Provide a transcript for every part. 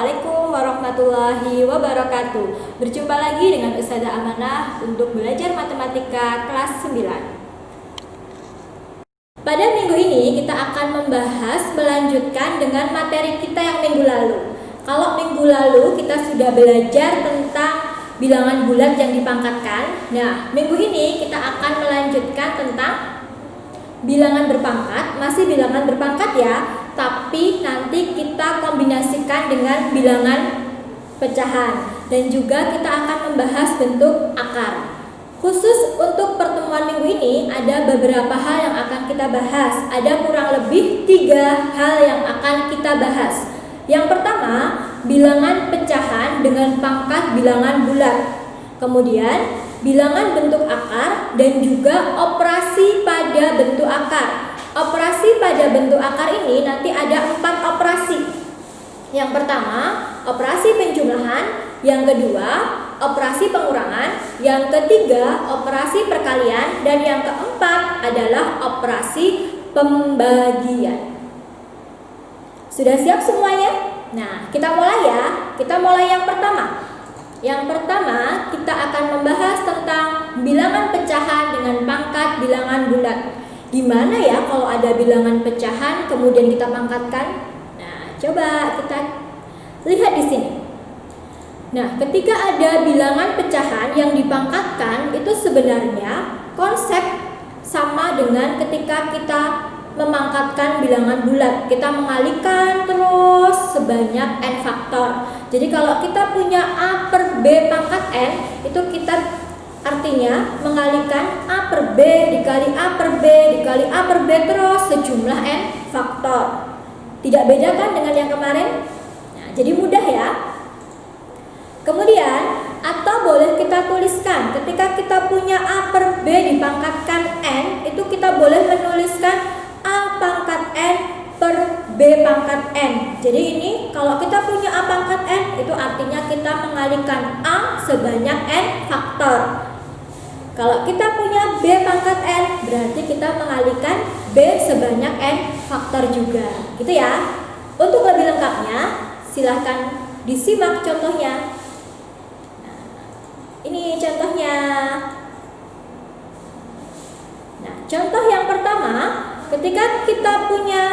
Assalamualaikum warahmatullahi wabarakatuh. Berjumpa lagi dengan Ustazah Amanah untuk belajar matematika kelas 9. Pada minggu ini kita akan melanjutkan dengan materi kita yang minggu lalu. Kalau minggu lalu kita sudah belajar tentang bilangan bulat yang dipangkatkan. Nah, minggu ini kita akan melanjutkan tentang bilangan berpangkat. Masih bilangan berpangkat ya, tapi nanti kita kombinasikan dengan bilangan pecahan. Dan juga kita akan membahas bentuk akar. Khusus untuk pertemuan minggu ini ada beberapa hal yang akan kita bahas. Ada kurang lebih 3 hal yang akan kita bahas. Yang pertama, bilangan pecahan dengan pangkat bilangan bulat. Kemudian, bilangan bentuk akar dan juga operasi pada bentuk akar. Operasi pada bentuk akar ini nanti ada 4 operasi. Yang pertama, operasi penjumlahan. Yang kedua, operasi pengurangan. Yang ketiga, operasi perkalian. Dan yang keempat adalah operasi pembagian. Sudah siap semuanya? Nah, kita mulai ya. Kita mulai yang pertama. Yang pertama, kita akan membahas tentang bilangan pecahan dengan pangkat bilangan bulat. Gimana ya kalau ada bilangan pecahan kemudian kita pangkatkan? Nah, coba kita lihat di sini. Nah, ketika ada bilangan pecahan yang dipangkatkan, itu sebenarnya konsep sama dengan ketika kita memangkatkan bilangan bulat. Kita mengalihkan terus sebanyak n faktor. Jadi kalau kita punya A per B pangkat n, itu kita artinya mengalihkan A per B dikali A per B dikali A per B terus sejumlah n faktor. Tidak beda kan dengan yang kemarin? Nah, jadi mudah ya. Kemudian, atau boleh kita tuliskan ketika kita punya A per B dipangkatkan n, itu kita boleh menuliskan A pangkat n per B pangkat n. Jadi ini kalau kita punya A pangkat n, itu artinya kita mengalihkan A sebanyak n faktor. Kalau kita punya B pangkat n, berarti kita mengalihkan B sebanyak n faktor juga. Gitu ya. Untuk lebih lengkapnya, silahkan disimak contohnya. Ini contohnya. Nah, contoh yang pertama, ketika kita punya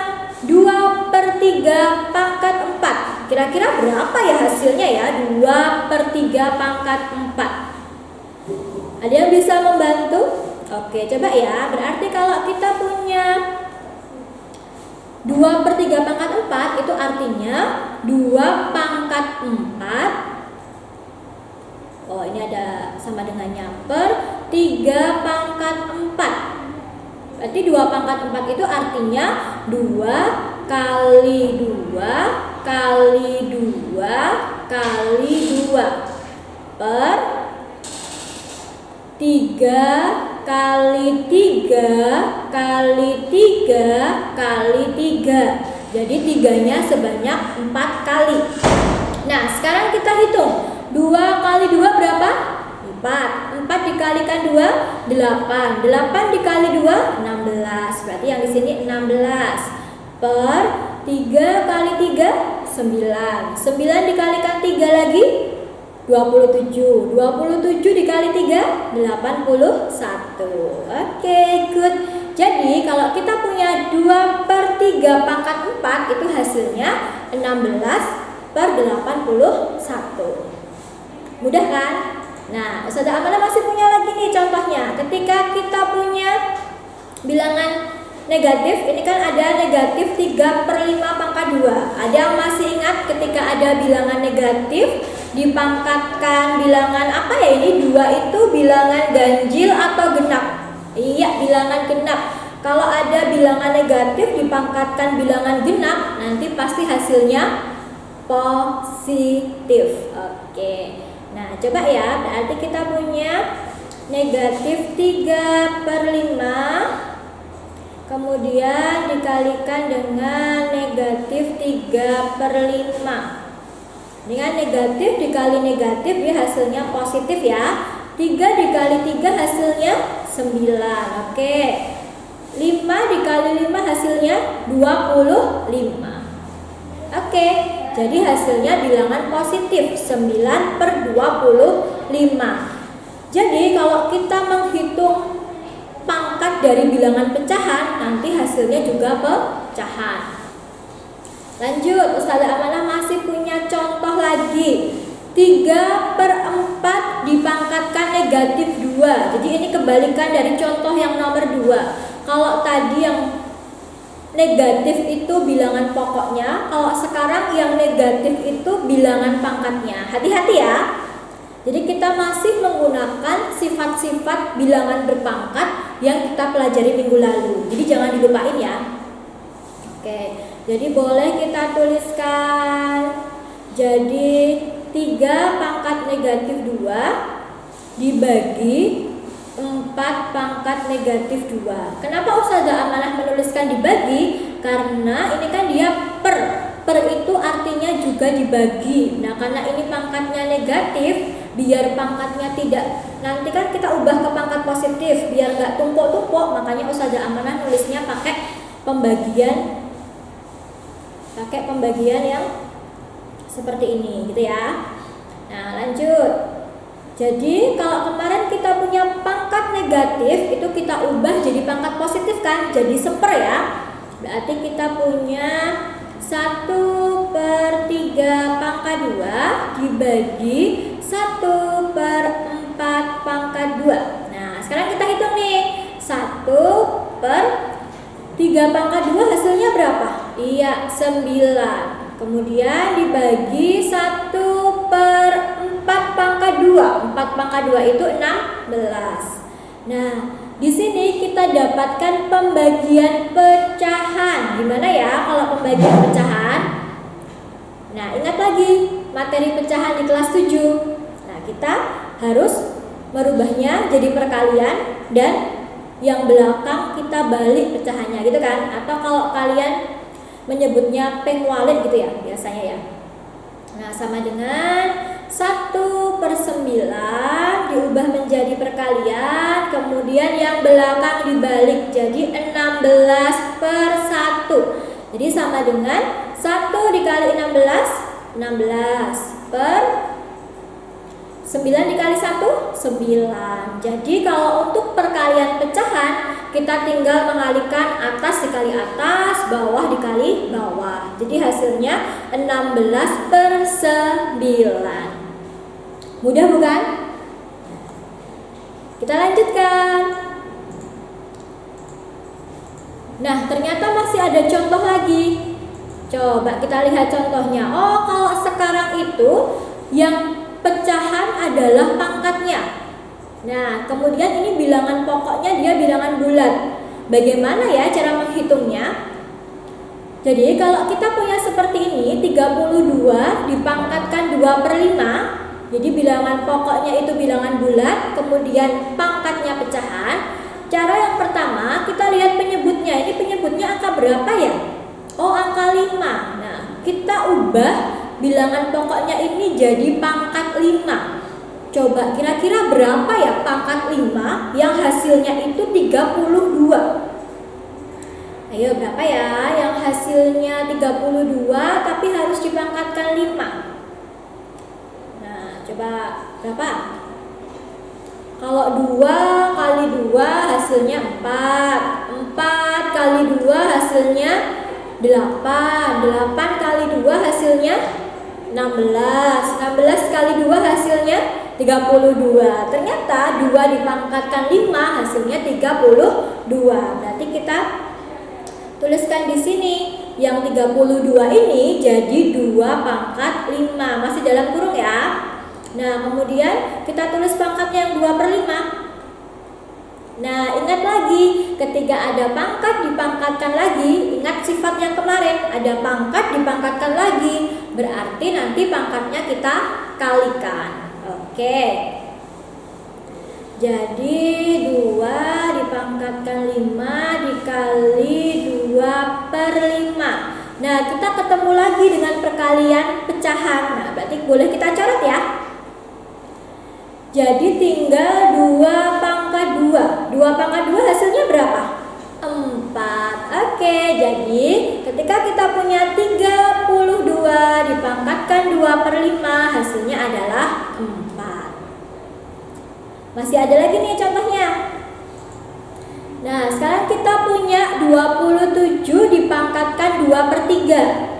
2 per 3 pangkat 4. Kira-kira berapa ya hasilnya ya? 2 per 3 pangkat 4. Ada yang bisa membantu? Oke, coba ya. Berarti kalau kita punya 2 per 3 pangkat 4, itu artinya 2 pangkat 4. Oh, ini ada sama dengannya per 3 pangkat 4. Berarti 2 pangkat 4 itu artinya 2 kali 2 kali 2 kali 2 per 3 kali 3 kali 3 kali 3. Jadi 3-nya sebanyak 4 kali. Nah, sekarang kita hitung. 2 kali 2 berapa? 4. 4 dikalikan 2, 8. 8 dikali 2, 16. Berarti yang di sini 16. Per 3 kali 3, 9. 9 dikalikan 3 lagi, 27. 27 dikali 3, 81. Oke, good. Jadi kalau kita punya 2 per 3 pangkat 4, itu hasilnya 16 per 81. Mudah kan? Nah, Ustazah Amanah masih punya lagi nih contohnya. Ketika kita punya bilangan negatif, ini kan ada negatif 3 per 5 pangkat 2. Ada yang masih ingat ketika ada bilangan negatif dipangkatkan bilangan apa ya ini? 2 itu bilangan ganjil atau genap? Iya, bilangan genap. Kalau ada bilangan negatif dipangkatkan bilangan genap, nanti pasti hasilnya positif. Oke. Nah, coba ya, berarti kita punya negatif 3 per 5, kemudian dikalikan dengan negatif 3 per 5. Dengan negatif dikali negatif ya hasilnya positif ya. 3 dikali 3 hasilnya 9. Oke. 5 dikali 5 hasilnya 25. Oke. Jadi hasilnya bilangan positif 9/25. Jadi kalau kita menghitung pangkat dari bilangan pecahan, nanti hasilnya juga pecahan. Lanjut, Ustazah Amanah masih punya contoh lagi. 3/4 dipangkatkan negatif 2. Jadi ini kebalikan dari contoh yang nomor 2. Kalau tadi yang negatif itu bilangan pokoknya, kalau sekarang yang negatif itu bilangan pangkatnya. Hati-hati ya. Jadi kita masih menggunakan sifat-sifat bilangan berpangkat yang kita pelajari minggu lalu. Jadi jangan dilupain ya. Oke, jadi boleh kita tuliskan. Jadi 3 pangkat negatif 2 dibagi 4 pangkat negatif 2. Kenapa Ustazah Amanah menuliskan dibagi? Karena ini kan dia per itu artinya juga dibagi. Nah, karena ini pangkatnya negatif, biar pangkatnya tidak, nanti kan kita ubah ke pangkat positif biar nggak tumpuk-tumpuk, makanya Ustazah Amanah nulisnya pakai pembagian yang seperti ini gitu ya. Nah, lanjut. Jadi kalau kemarin kita punya pangkat negatif, itu kita ubah jadi pangkat positif kan, jadi 1/4 ya. Berarti kita punya 1/3 pangkat 2 dibagi 1/4 pangkat 2. Nah, sekarang kita hitung nih. 1/3 pangkat 2 hasilnya berapa? Iya, 9. Kemudian dibagi 1/4 pangkat 2. 4 pangkat 2 itu 16. Nah, di sini kita dapatkan pembagian pecahan. Gimana ya kalau pembagian pecahan? Nah, ingat lagi materi pecahan di kelas 7. Nah, kita harus merubahnya jadi perkalian dan yang belakang kita balik pecahannya gitu kan. Atau kalau kalian menyebutnya pengwalet gitu ya biasanya ya. Nah, sama dengan 1/9 diubah menjadi perkalian, kemudian yang belakang dibalik jadi 16/1. Jadi sama dengan 1 dikali 16 per 9 dikali 1 9. Jadi kalau untuk perkalian pecahan kita tinggal mengalihkan atas dikali atas, bawah dikali bawah. Jadi hasilnya 16/9. Mudah bukan? Kita lanjutkan. Nah, ternyata masih ada contoh lagi. Coba kita lihat contohnya. Oh, kalau sekarang itu yang pecahan adalah pangkatnya. Nah, kemudian ini bilangan pokoknya dia bilangan bulat. Bagaimana ya cara menghitungnya? Jadi kalau kita punya seperti ini, 32 dipangkatkan 2/5. Jadi bilangan pokoknya itu bilangan bulat, kemudian pangkatnya pecahan. Cara yang pertama, kita lihat penyebutnya. Ini penyebutnya angka berapa ya? Oh, angka 5. Nah, kita ubah bilangan pokoknya ini jadi pangkat 5. Coba kira-kira berapa ya pangkat 5 yang hasilnya itu 32? Ayo, berapa ya yang hasilnya 32 tapi harus dipangkatkan 5? Nah, coba berapa? Kalau 2 kali 2 hasilnya 4. 4 kali 2 hasilnya 8. 8 kali 2 hasilnya 16. 16 kali 2 hasilnya 32. Ternyata 2 dipangkatkan 5 hasilnya 32. Berarti kita tuliskan di sini yang 32 ini jadi 2 pangkat 5. Masih dalam kurung ya. Nah, kemudian kita tulis pangkatnya yang 2/5. Nah, ingat lagi, ketika ada pangkat dipangkatkan lagi, ingat sifat yang kemarin, ada pangkat dipangkatkan lagi, berarti nanti pangkatnya kita kalikan. Oke. Jadi 2 dipangkatkan 5 dikali 2/5. Nah, kita ketemu lagi dengan perkalian pecahan. Nah, berarti boleh kita coret ya. Jadi tinggal 2 pangkat 2. 2 pangkat 2 hasilnya berapa? 4. Oke, jadi ketika kita punya 32 dipangkat 2/5 hasilnya adalah 4. Masih ada lagi nih contohnya. Nah, sekarang kita punya 27 dipangkatkan 2/3.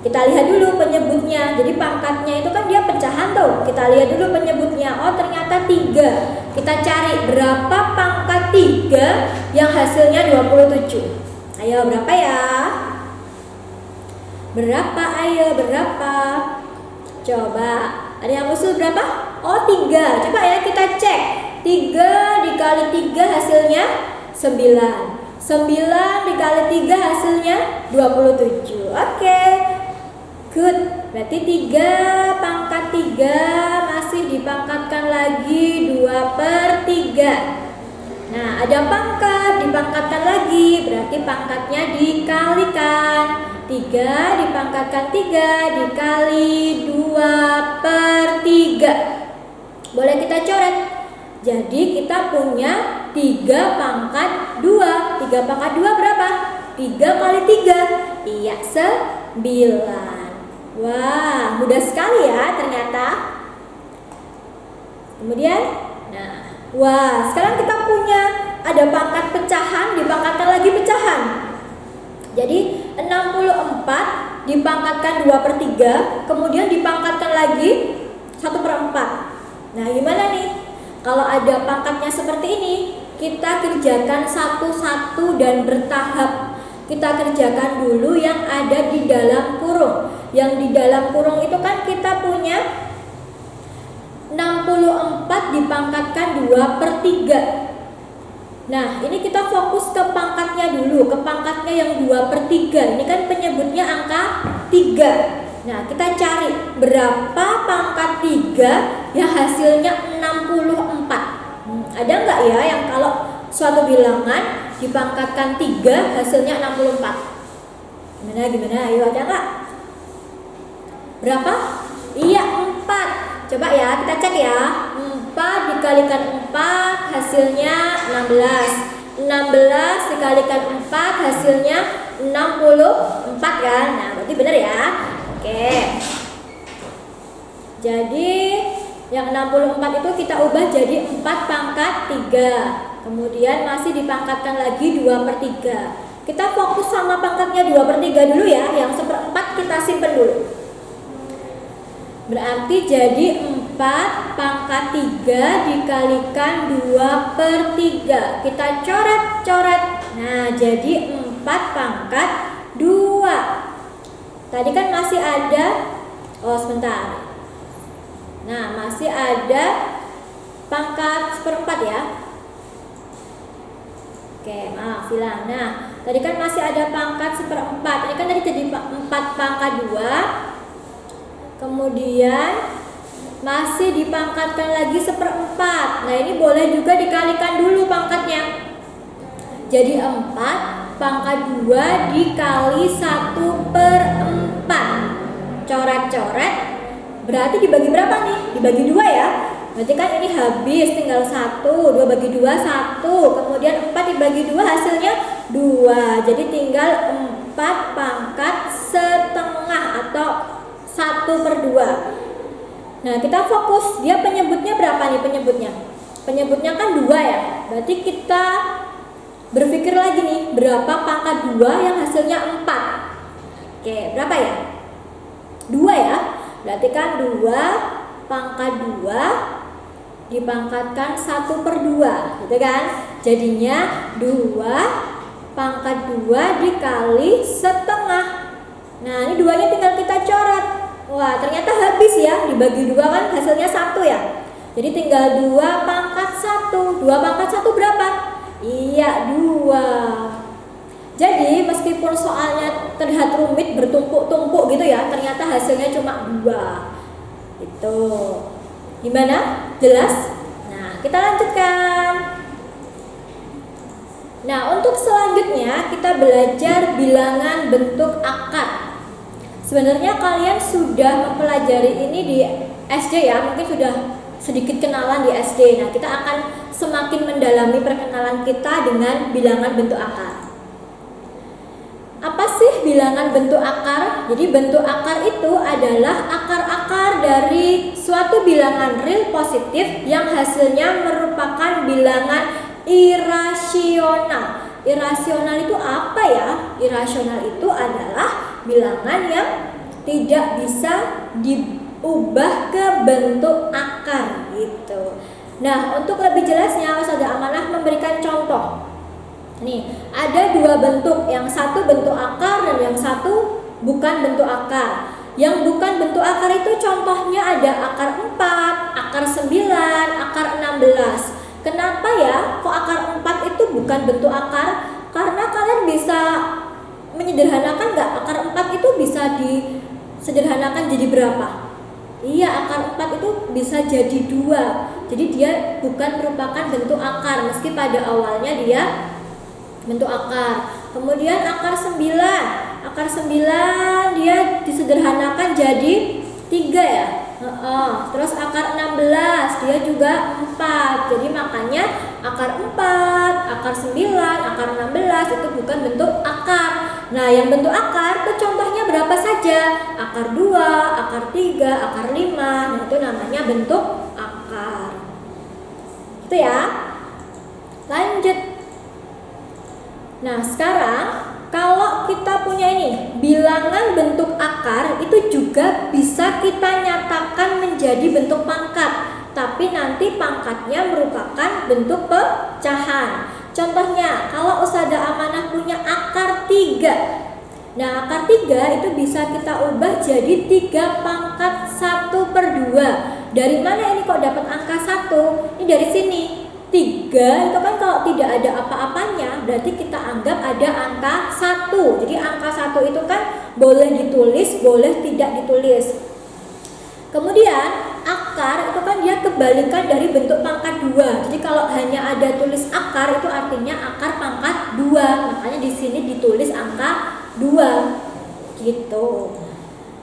Kita lihat dulu penyebutnya. Jadi pangkatnya itu kan dia pecahan tuh. Kita lihat dulu penyebutnya. Oh, ternyata 3. Kita cari berapa pangkat 3 yang hasilnya 27. Ayo, berapa ya? Berapa? Ayo, berapa? Coba. Ada yang usul berapa? Oh, 3. Coba ya kita cek. 3 dikali 3 hasilnya 9. 9 dikali 3 hasilnya 27. Oke. Good. Berarti 3 pangkat 3 masih dipangkatkan lagi 2/3. Nah, ada pangkat dipangkatkan lagi, berarti pangkatnya dikalikan. 3 dipangkatkan 3 dikali 2/3. Boleh kita coret. Jadi kita punya 3 pangkat 2. 3 pangkat 2 berapa? 3 kali 3. Iya, 9. Wah, mudah sekali ya ternyata. Kemudian, nah, wah, sekarang kita punya ada pangkat pecahan, dipangkatkan lagi pecahan. Jadi 64 dipangkatkan 2/3, kemudian dipangkatkan lagi 1/4. Nah, gimana nih? Kalau ada pangkatnya seperti ini, kita kerjakan satu-satu dan bertahap. Kita kerjakan dulu yang ada di dalam kurung. Yang di dalam kurung itu kan kita punya 64 dipangkatkan 2/3. Nah, ini kita fokus ke pangkatnya dulu, ke pangkatnya yang 2/3. Ini kan penyebutnya angka 3. Nah, kita cari berapa pangkat 3 yang hasilnya 64. Ada nggak ya yang kalau suatu bilangan dipangkatkan 3 hasilnya 64? Gimana? Ayo, ada nggak? Berapa? Iya, 4. Coba ya, kita cek ya. 4 dikalikan 4 hasilnya 16. 16 dikalikan 4 hasilnya 64 kan? Nah, berarti benar ya. Oke. Jadi yang 64 itu kita ubah jadi 4 pangkat 3. Kemudian masih dipangkatkan lagi 2/3. Kita fokus sama pangkatnya 2/3 dulu ya. Yang 1/4 kita simpen dulu. Berarti jadi 4 pangkat 3 dikalikan 2/3. Kita coret-coret. Nah, jadi 4 pangkat 2. Tadi kan masih ada, oh sebentar. Nah, masih ada pangkat 1/4 ya. Oke, maaf hilang. Nah, tadi kan masih ada pangkat 1/4. Ini kan tadi jadi 4 pangkat 2. Kemudian masih dipangkatkan lagi 1/4. Nah, ini boleh juga dikalikan dulu pangkatnya. Jadi 4 pangkat 2 dikali 1/4. Coret-coret. Berarti dibagi berapa nih? Dibagi 2 ya. Berarti kan ini habis, tinggal 1. 2 bagi 2, 1. Kemudian 4 dibagi 2 hasilnya 2. Jadi tinggal 4 pangkat setengah atau 1/2. Nah, kita fokus. Dia penyebutnya berapa nih penyebutnya? Penyebutnya kan 2 ya. Berarti kita berpikir lagi nih, berapa pangkat 2 yang hasilnya 4? Oke, berapa ya? 2 ya. Berarti kan 2 pangkat 2 dipangkatkan 1/2, gitu kan? Jadinya 2 pangkat 2 dikali setengah. Nah, ini 2-nya tinggal kita coret. Wah, ternyata habis ya. Dibagi 2 kan hasilnya 1 ya. Jadi tinggal 2 pangkat 1. 2 pangkat 1 berapa? Iya, 2. Jadi meskipun soalnya terlihat rumit, bertumpuk-tumpuk gitu ya, ternyata hasilnya cuma 2. Itu. Gimana? Jelas? Nah, kita lanjutkan. Nah, untuk selanjutnya kita belajar bilangan bentuk akar. Sebenarnya kalian sudah mempelajari ini di SD ya, mungkin sudah sedikit kenalan di SD. Nah, kita akan semakin mendalami perkenalan kita dengan bilangan bentuk akar. Apa sih bilangan bentuk akar? Jadi bentuk akar itu adalah akar-akar dari suatu bilangan real positif yang hasilnya merupakan bilangan irasional. Irasional itu apa ya? Irasional itu adalah bilangan yang tidak bisa diubah ke bentuk akar gitu. Nah, untuk lebih jelasnya Ustazah Amanah memberikan contoh. Nih, ada dua bentuk, yang satu bentuk akar dan yang satu bukan bentuk akar. Yang bukan bentuk akar itu contohnya ada akar 4, akar 9, akar 16. Kenapa ya kok akar 4 itu bukan bentuk akar? Karena kalian bisa menyederhanakan nggak? Akar 4 itu bisa disederhanakan jadi berapa? Iya, akar 4 itu bisa jadi 2. Jadi dia bukan merupakan bentuk akar meski pada awalnya dia bentuk akar. Kemudian akar 9 dia disederhanakan jadi 3 ya. Terus akar 16 dia juga 4. Jadi makanya akar 4, akar 9, akar 16 itu bukan bentuk akar. Nah, yang bentuk akar itu contohnya berapa saja? Akar 2, akar 3, akar 5. Nah, itu namanya bentuk akar. Itu ya. Lanjut. Nah, sekarang kalau kita punya ini bilangan bentuk akar itu juga bisa kita nyatakan menjadi bentuk pangkat, tapi nanti pangkatnya merupakan bentuk pecahan. Contohnya, kalau Ustazah Amanah punya akar 3. Nah, akar 3 itu bisa kita ubah jadi 3 pangkat 1/2. Dari mana ini kok dapat angka 1? Ini dari sini. 3 itu kan kalau tidak ada apa-apanya berarti kita anggap ada angka 1. Jadi angka 1 itu kan boleh ditulis, boleh tidak ditulis. Kemudian akar itu kan dia kebalikan dari bentuk pangkat 2. Jadi kalau hanya ada tulis akar itu artinya akar pangkat 2. Makanya di sini ditulis angka 2 gitu.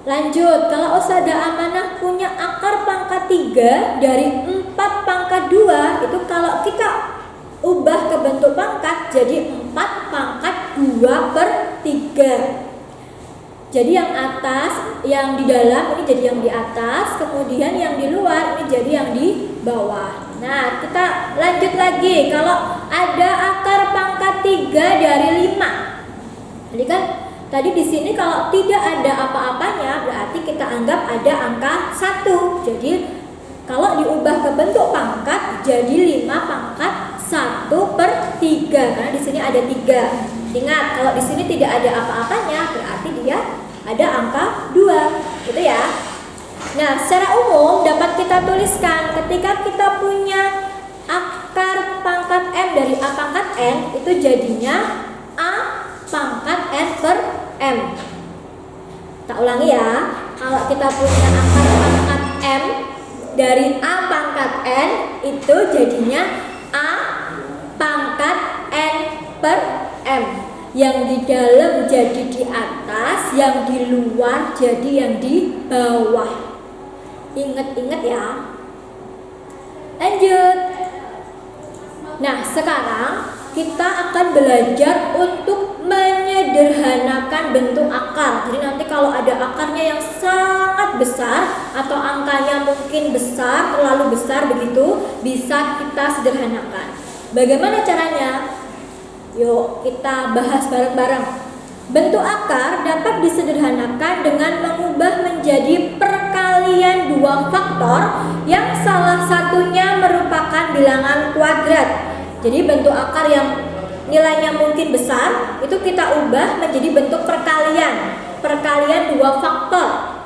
Lanjut, kalau Ustazah Amanah punya akar pangkat 3 dari 4 pangkat 2, itu kalau kita ubah ke bentuk pangkat jadi 4 pangkat 2/3. Jadi yang atas, yang di dalam ini jadi yang di atas, kemudian yang di luar ini jadi yang di bawah. Nah, kita lanjut lagi. Kalau ada akar pangkat 3 dari 5. Jadi kan tadi di sini kalau tidak ada apa-apanya berarti kita anggap ada angka 1. Jadi kalau diubah ke bentuk pangkat jadi 5 pangkat 1/3 karena di sini ada 3. Ingat, kalau di sini tidak ada apa-apanya berarti dia ada angka 2. Gitu ya. Nah, secara umum dapat kita tuliskan ketika kita punya akar pangkat M dari A pangkat N itu jadinya A pangkat N/M. Tak ulangi ya. Kalau kita punya akar pangkat M dari A pangkat N itu jadinya A pangkat N/M. Yang di dalam jadi di atas, yang di luar jadi yang di bawah. Ingat-ingat ya. Lanjut. Nah, sekarang kita akan belajar untuk menyederhanakan bentuk akar. Jadi nanti kalau ada akarnya yang sangat besar atau angkanya mungkin besar, terlalu besar begitu, bisa kita sederhanakan. Bagaimana caranya? Yuk kita bahas bareng-bareng. Bentuk akar dapat disederhanakan dengan mengubah menjadi perkalian 2 faktor yang salah satunya merupakan bilangan kuadrat. Jadi bentuk akar yang nilainya mungkin besar itu kita ubah menjadi bentuk perkalian. Perkalian 2 faktor.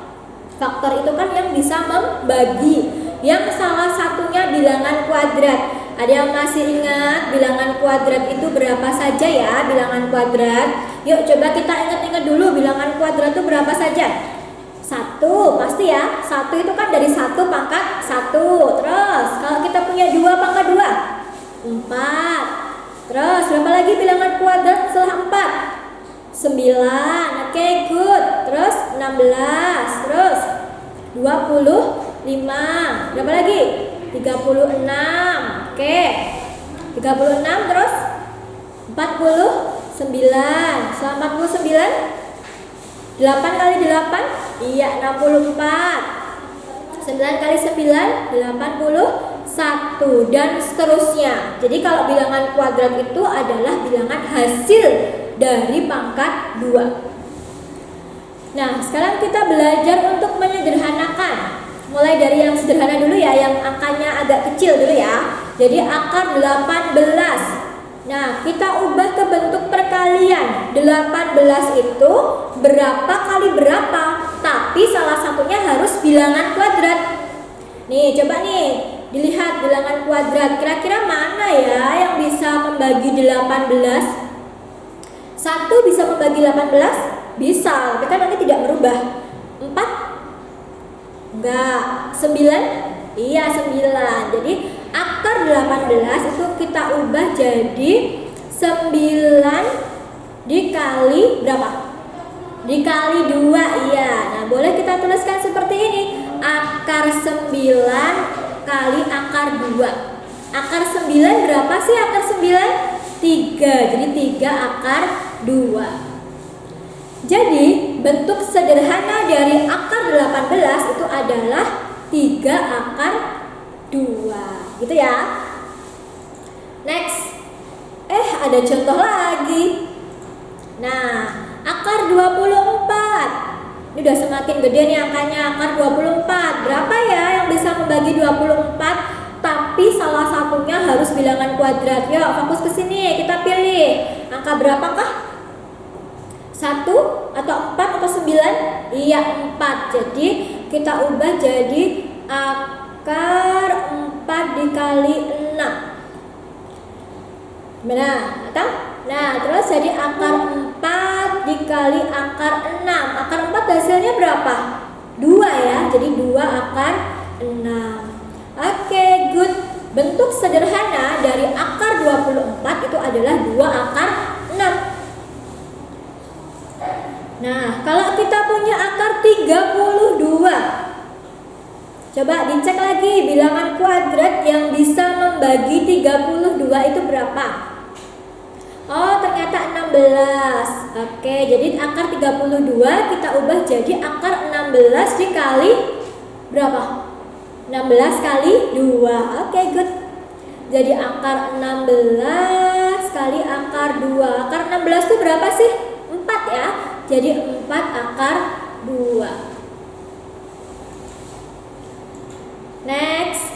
Faktor itu kan yang bisa membagi. Yang salah satunya bilangan kuadrat. Ada yang masih ingat bilangan kuadrat itu berapa saja ya? Bilangan kuadrat. Yuk coba kita ingat-ingat dulu bilangan kuadrat itu berapa saja? 1 pasti ya. 1 itu kan dari 1 pangkat 1. Terus kalau kita punya 2 pangkat 2 4. Terus berapa lagi bilangan kuadrat setelah 4? 9. Oke, good. Terus 16. Terus 25. Berapa lagi? 36. Oke. 36 terus 49. Setelah 49 8 kali 8? Iya, 64. 9 kali 9? 81. Dan seterusnya. Jadi kalau bilangan kuadrat itu adalah bilangan hasil dari pangkat 2. Nah, sekarang kita belajar untuk menyederhanakan. Mulai dari yang sederhana dulu ya, yang angkanya agak kecil dulu ya. Jadi akar 18. Nah, kita ubah ke bentuk perkalian. 18 itu berapa kali berapa? Tapi salah satunya harus bilangan kuadrat. Nih, coba nih dilihat bilangan kuadrat. Kira-kira mana ya yang bisa membagi 18? 1 bisa membagi 18? Bisa, kita nanti tidak merubah. 4? Enggak. 9? Iya, 9. Jadi akar 18 itu kita ubah jadi 9 dikali berapa? Dikali 2, iya. Nah, boleh kita tuliskan seperti ini. Akar 9 kali akar 2. Akar 9 berapa sih akar 9? 3. Jadi 3 akar 2. Jadi bentuk sederhana dari akar 18 itu adalah 3 akar 2. Gitu ya. Next. Ada contoh lagi. Nah, akar 24. Ini udah semakin gede nih angkanya. Akar 24. Berapa ya yang bisa membagi 24? Tapi salah satunya harus bilangan kuadrat. Yuk, fokus ke sini. Kita pilih. Angka berapakah? 1 atau 4 atau 9? Iya, 4. Jadi kita ubah jadi akar 4 dikali 6. Gimana? Nah, terus jadi akar 4 dikali akar 6. Akar 4 hasilnya berapa? 2 ya. Jadi 2 akar 6. Oke, good. Bentuk sederhana dari akar 24 itu adalah 2 akar 6. Nah, kalau kita punya akar 32, coba dicek lagi bilangan kuadrat yang bisa membagi 32 itu berapa? Oh, ternyata 16. Oke, jadi akar 32 kita ubah jadi akar 16 dikali berapa? 16 kali 2. Oke, good. Jadi akar 16 kali akar 2. Akar 16 itu berapa sih? 4 ya. Jadi 4 akar 2. Next.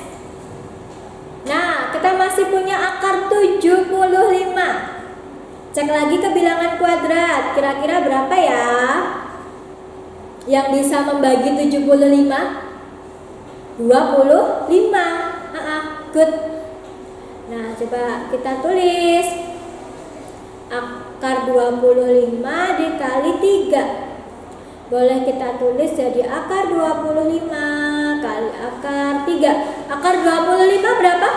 Nah, kita masih punya akar 75. Cek lagi ke bilangan kuadrat. Kira-kira berapa ya yang bisa membagi 75? 25. Good. Nah, coba kita tulis. Akar 25 dikali 3. Boleh kita tulis jadi akar 25 kali akar 3. Akar 25 berapa?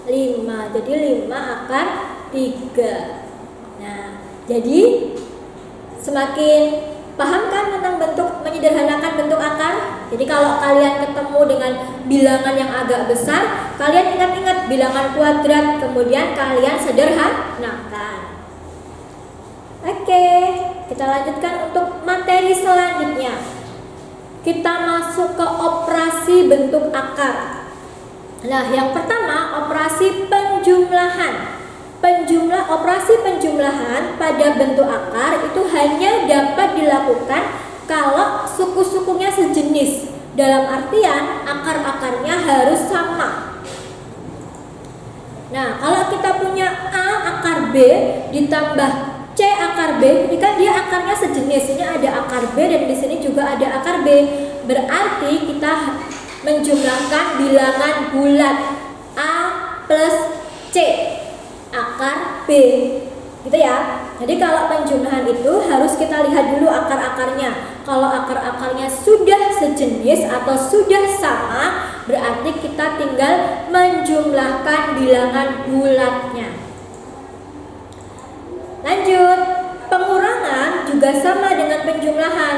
5. Jadi 5 akar 3. Nah, jadi semakin paham kan tentang bentuk, menyederhanakan bentuk akar? Jadi kalau kalian ketemu dengan bilangan yang agak besar, kalian ingat-ingat bilangan kuadrat, kemudian kalian sederhanakan. Oke, kita lanjutkan untuk materi selanjutnya. Kita masuk ke operasi bentuk akar. Nah, yang pertama operasi penjumlahan. Operasi penjumlahan pada bentuk akar itu hanya dapat dilakukan kalau suku-sukunya sejenis. Dalam artian akar-akarnya harus sama. Nah, kalau kita punya A akar B ditambah C akar B, ini kan dia akarnya sejenis. Ini ada akar B dan di sini juga ada akar B. Berarti kita menjumlahkan bilangan bulat A plus C akar B, gitu ya. Jadi kalau penjumlahan itu harus kita lihat dulu akar-akarnya. Kalau akar-akarnya sudah sejenis atau sudah sama, berarti kita tinggal menjumlahkan bilangan bulatnya. Lanjut, pengurangan juga sama dengan penjumlahan.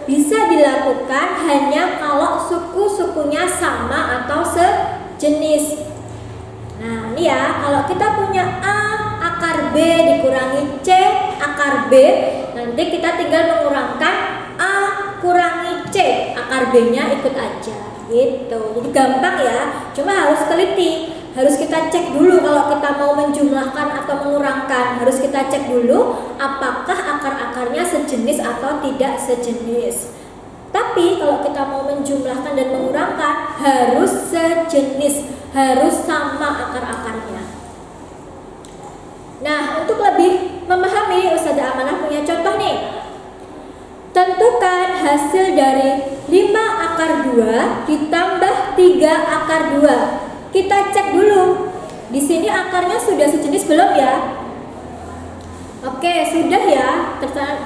Bisa dilakukan hanya kalau suku-sukunya sama atau sejenis. Nah, ini ya, kalau kita punya A akar B dikurangi C akar B, Nanti kita tinggal mengurangkan A kurangi C, akar B-nya ikut aja gitu. Jadi gampang ya, cuma harus teliti. Harus kita cek dulu kalau kita mau menjumlahkan atau mengurangkan. Harus kita cek dulu apakah akar-akarnya sejenis atau tidak sejenis. Tapi kalau kita mau menjumlahkan dan mengurangkan harus sejenis, harus sama akar-akarnya. Nah, untuk lebih memahami, Ustazah Amanah punya contoh nih. Tentukan hasil dari 5 akar 2 ditambah 3 akar 2. Kita cek dulu. Di sini akarnya sudah sejenis belum ya? Oke, sudah ya.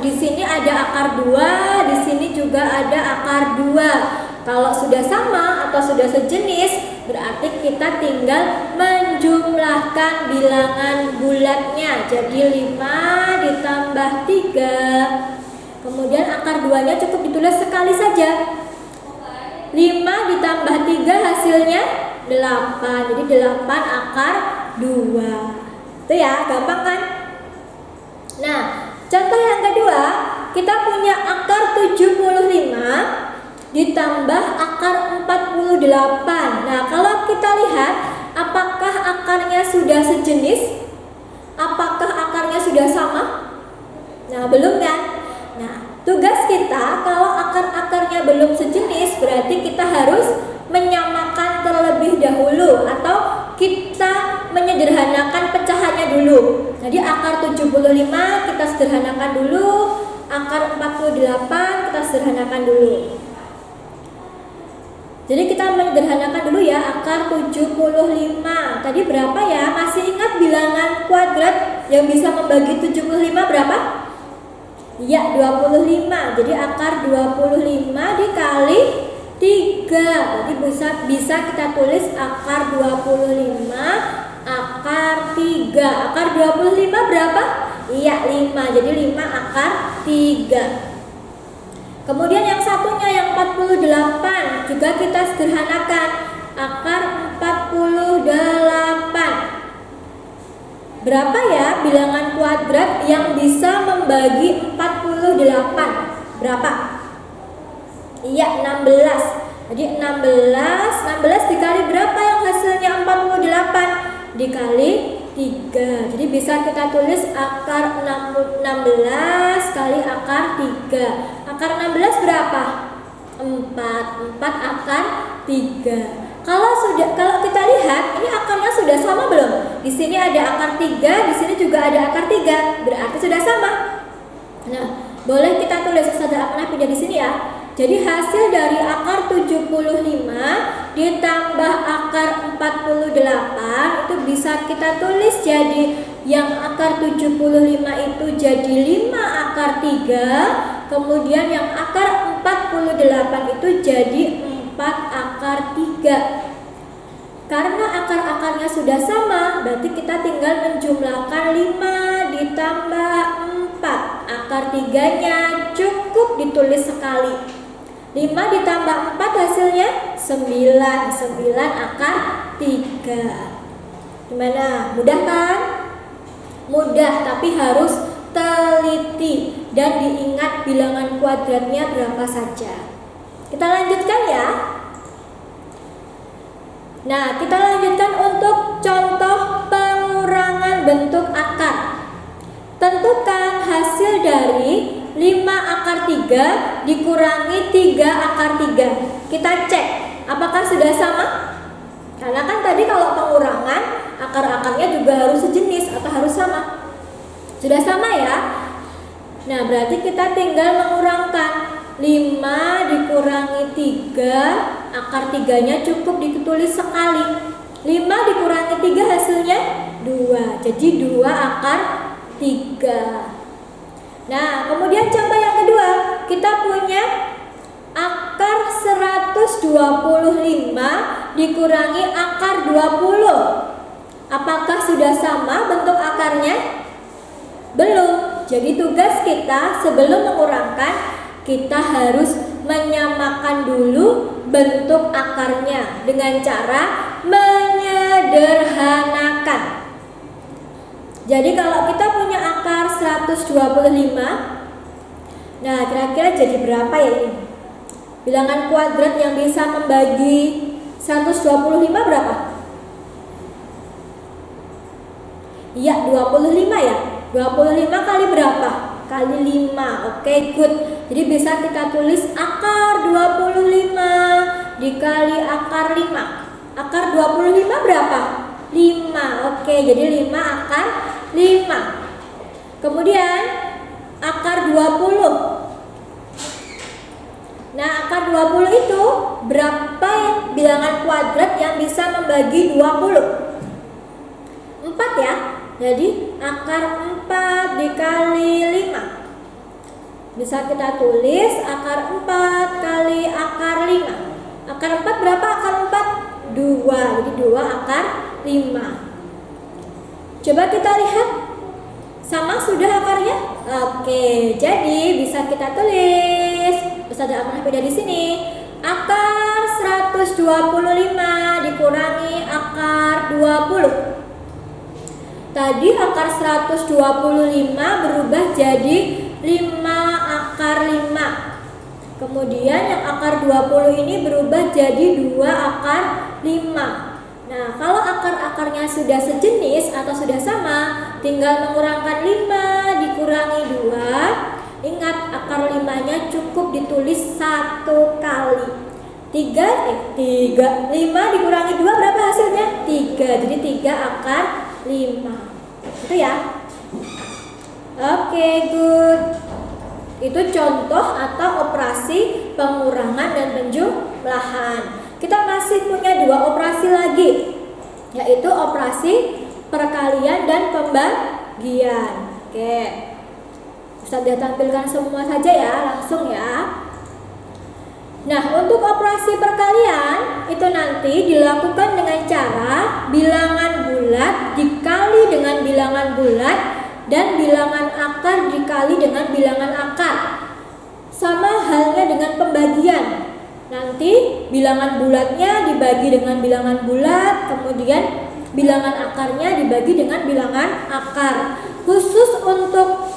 Di sini ada akar 2, di sini juga ada akar 2. Kalau sudah sama atau sudah sejenis, berarti kita tinggal menjumlahkan bilangan bulatnya. Jadi 5 ditambah 3. Kemudian akar 2-nya cukup ditulis sekali saja. 5 ditambah 3 hasilnya 8. Jadi 8 akar 2. Itu ya, gampang kan? Nah, contoh yang kedua, kita punya akar 75 ditambah akar 48. Nah, kalau kita lihat apakah akarnya sudah sejenis? Apakah akarnya sudah sama? Nah, belum kan? Nah, tugas kita kalau akar-akarnya belum sejenis berarti kita harus menyamakan terlebih dahulu atau kita menyederhanakan pecahannya dulu. Jadi akar 75 kita sederhanakan dulu, akar 48 kita sederhanakan dulu. Jadi kita menyederhanakan dulu ya akar 75. Tadi berapa ya? Masih ingat bilangan kuadrat yang bisa membagi 75 berapa? Ya, 25. Jadi akar 25 dikali 3. Jadi bisa kita tulis akar 25 akar 3. Akar 25 berapa? Iya, 5. Jadi 5 akar 3. Kemudian yang satunya yang 48 juga kita sederhanakan. Akar 48. Berapa ya bilangan kuadrat yang bisa membagi 48? Berapa? Iya, 16. Jadi 16 dikali berapa yang hasilnya 48? Dikali 3. Jadi bisa kita tulis akar 16 kali akar 3. Akar 16 berapa? 4 akar 3. Kalau kita lihat ini akarnya sudah sama belum? Di sini ada akar 3, di sini juga ada akar 3. Berarti sudah sama. Nah, boleh kita tulis Ustazah Amanah pindah di sini ya. Jadi hasil dari akar 75 ditambah akar 48 itu bisa kita tulis jadi yang akar 75 itu jadi 5 akar 3, kemudian yang akar 48 itu jadi 4 akar 3. Karena akar-akarnya sudah sama, berarti kita tinggal menjumlahkan 5 ditambah 4. Akar 3-nya cukup ditulis sekali. 5 ditambah 4 hasilnya 9. 9 akar 3. Gimana? Mudah kan? Mudah, tapi harus teliti dan diingat bilangan kuadratnya berapa saja. Kita lanjutkan ya. Nah, kita lanjutkan untuk contoh pengurangan bentuk akar. Tentukan hasil dari 5 akar 3 dikurangi 3 akar 3. Kita cek apakah sudah sama? Karena kan tadi kalau pengurangan akar-akarnya juga harus sejenis atau harus sama. Sudah sama ya? Nah, berarti kita tinggal mengurangkan 5 dikurangi 3, akar 3-nya cukup ditulis sekali. 5 dikurangi 3 hasilnya 2. Jadi 2 akar 3. Nah, kemudian contoh yang kedua, kita punya akar 125 dikurangi akar 20. Apakah sudah sama bentuk akarnya? Belum. Jadi tugas kita sebelum mengurangkan kita harus menyamakan dulu bentuk akarnya dengan cara menyederhanakan. Jadi kalau kita punya akar 125, Nah, kira-kira jadi berapa ya ini? Bilangan kuadrat yang bisa membagi 125 berapa? Iya, 25 ya. 25 kali berapa? Kali 5. Oke, good. Jadi bisa kita tulis akar 25 dikali akar 5. Akar 25 berapa? 5. Oke, jadi 5 akar 5. Kemudian akar 20. Nah, akar 20 itu berapa bilangan kuadrat yang bisa membagi 20? 4 ya. Jadi akar 4 dikali 5. Bisa kita tulis akar 4 kali akar 5. Akar 4 berapa akar 4? 2. Jadi 2 akar 5. Coba kita lihat. Sama sudah akarnya? Oke, jadi bisa kita tulis. Bisa ada amanah beda di sini. Akar 125 dikurangi akar 20. Tadi akar 125 berubah jadi 5 akar 5. Kemudian yang akar 20 ini berubah jadi 2 akar 5. Nah, kalau akar-akarnya sudah sejenis atau sudah sama, tinggal mengurangkan 5 dikurangi 2. Ingat, akar 5-nya cukup ditulis 1 kali. 5 dikurangi 2 berapa hasilnya? 3. Jadi 3 akar 5. Itu ya. Oke, good. Itu contoh atau operasi pengurangan dan penjumlahan. Kita masih punya 2 operasi lagi, yaitu operasi perkalian dan pembagian. Oke. Bisa ditampilkan semua saja ya, langsung ya. Nah, untuk operasi perkalian itu nanti dilakukan dengan cara bilangan bulat dikali dengan bilangan bulat dan bilangan akar dikali dengan bilangan akar. Sama halnya dengan pembagian. Nanti bilangan bulatnya dibagi dengan bilangan bulat, kemudian bilangan akarnya dibagi dengan bilangan akar. Khusus untuk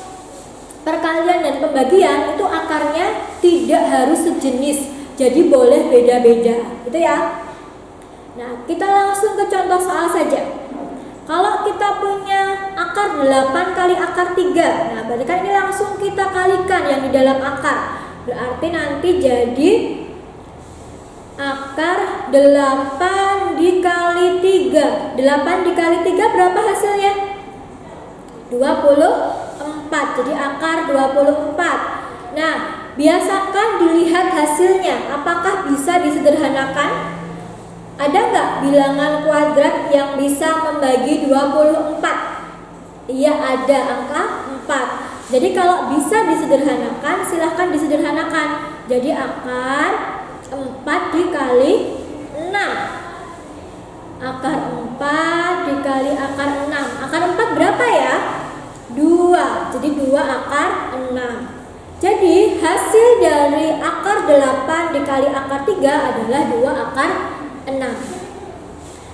perkalian dan pembagian itu akarnya tidak harus sejenis. Jadi boleh beda-beda, gitu ya. Nah, kita langsung ke contoh soal saja. Kalau kita punya akar 8 kali akar 3, nah berarti kan ini langsung kita kalikan yang di dalam akar. Berarti nanti jadi akar 8 dikali 3. 8 dikali 3 berapa hasilnya? 24. Jadi akar 24. Nah, biasakan dilihat hasilnya. Apakah bisa disederhanakan? Ada nggak bilangan kuadrat yang bisa membagi 24? Iya, ada, angka 4. Jadi kalau bisa disederhanakan, silahkan disederhanakan. Jadi akar 4 dikali 6. Akar 4 dikali akar 6. Akar 4 berapa ya? 2. Jadi 2 akar 6. Jadi hasil dari akar 8 dikali akar 3 adalah 2 akar 6.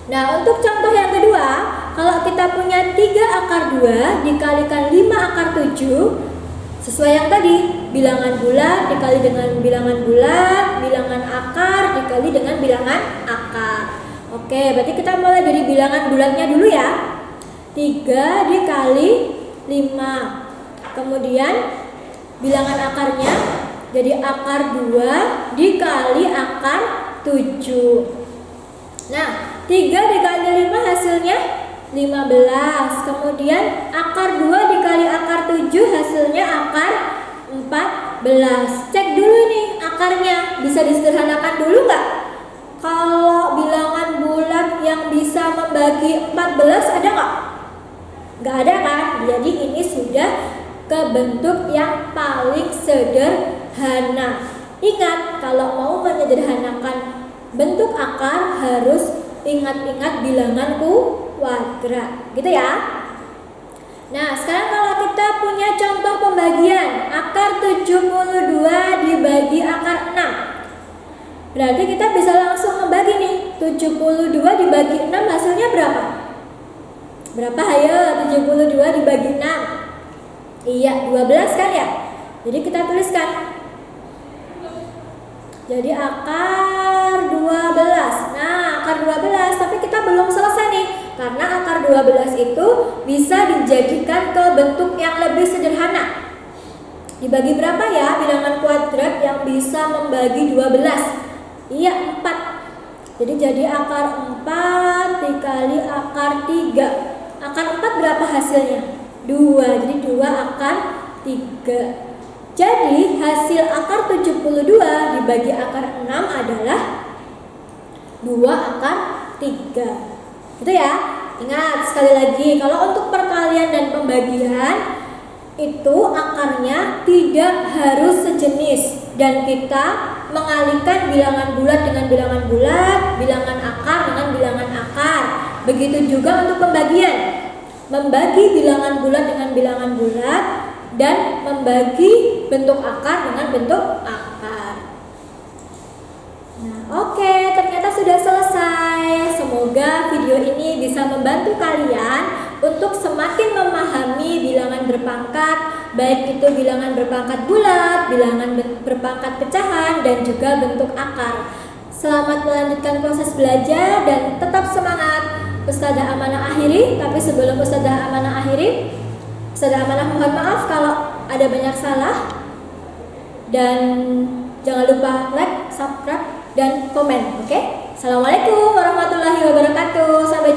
Nah, untuk contoh yang kedua, kalau kita punya 3 akar 2 dikalikan 5 akar 7, sesuai yang tadi, bilangan bulat dikali dengan bilangan bulat, bilangan akar dikali dengan bilangan akar. Oke, berarti kita mulai dari bilangan bulatnya dulu ya. 3 dikali 5. Kemudian bilangan akarnya jadi akar 2 dikali akar 7. Nah, 3 dikali 5 hasilnya 15. Kemudian akar 2 dikali akar 7 hasilnya akar 14. Cek dulu nih akarnya, bisa disederhanakan dulu nggak? Kalau bilangan bulat yang bisa membagi 14 ada nggak? Nggak ada kan? Jadi ini sudah ke bentuk yang paling sederhana. Ingat, kalau mau menyederhanakan bentuk akar harus ingat-ingat bilangan kuadrat, gitu ya. Nah, sekarang kalau kita punya contoh pembagian akar 72 dibagi akar 6, berarti kita bisa langsung membagi nih. 72 dibagi 6 hasilnya berapa? Berapa? Ayo, 72 dibagi 6. Iya, 12 kan ya? Jadi kita tuliskan. Jadi akar 12. Nah, akar 12, tapi kita belum selesai nih. Karena akar 12 itu bisa dijadikan ke bentuk yang lebih sederhana. Dibagi berapa ya bilangan kuadrat yang bisa membagi 12? Iya, 4. Jadi akar 4 dikali akar 3. Akar 4 berapa hasilnya? 2. Jadi 2 akar 3. Jadi hasil akar 72 dibagi akar 6 adalah 2 akar 3. Gitu ya. Ingat sekali lagi, kalau untuk perkalian dan pembagian itu akarnya tidak harus sejenis, dan kita mengalihkan bilangan bulat dengan bilangan bulat, bilangan akar dengan bilangan akar. Begitu juga untuk pembagian, membagi bilangan bulat dengan bilangan bulat dan membagi bentuk akar dengan bentuk akar. Nah, oke, ternyata sudah selesai. Semoga video ini bisa membantu kalian untuk semakin memahami bilangan berpangkat, baik itu bilangan berpangkat bulat, bilangan berpangkat pecahan, dan juga bentuk akar. Selamat melanjutkan proses belajar dan tetap semangat. Ustazah Amanah akhiri, tapi sebelum Ustazah Amanah akhiri, Ustazah Amanah mohon maaf kalau ada banyak salah, dan jangan lupa like, subscribe, dan komen. Oke? Assalamualaikum warahmatullahi wabarakatuh. Sampai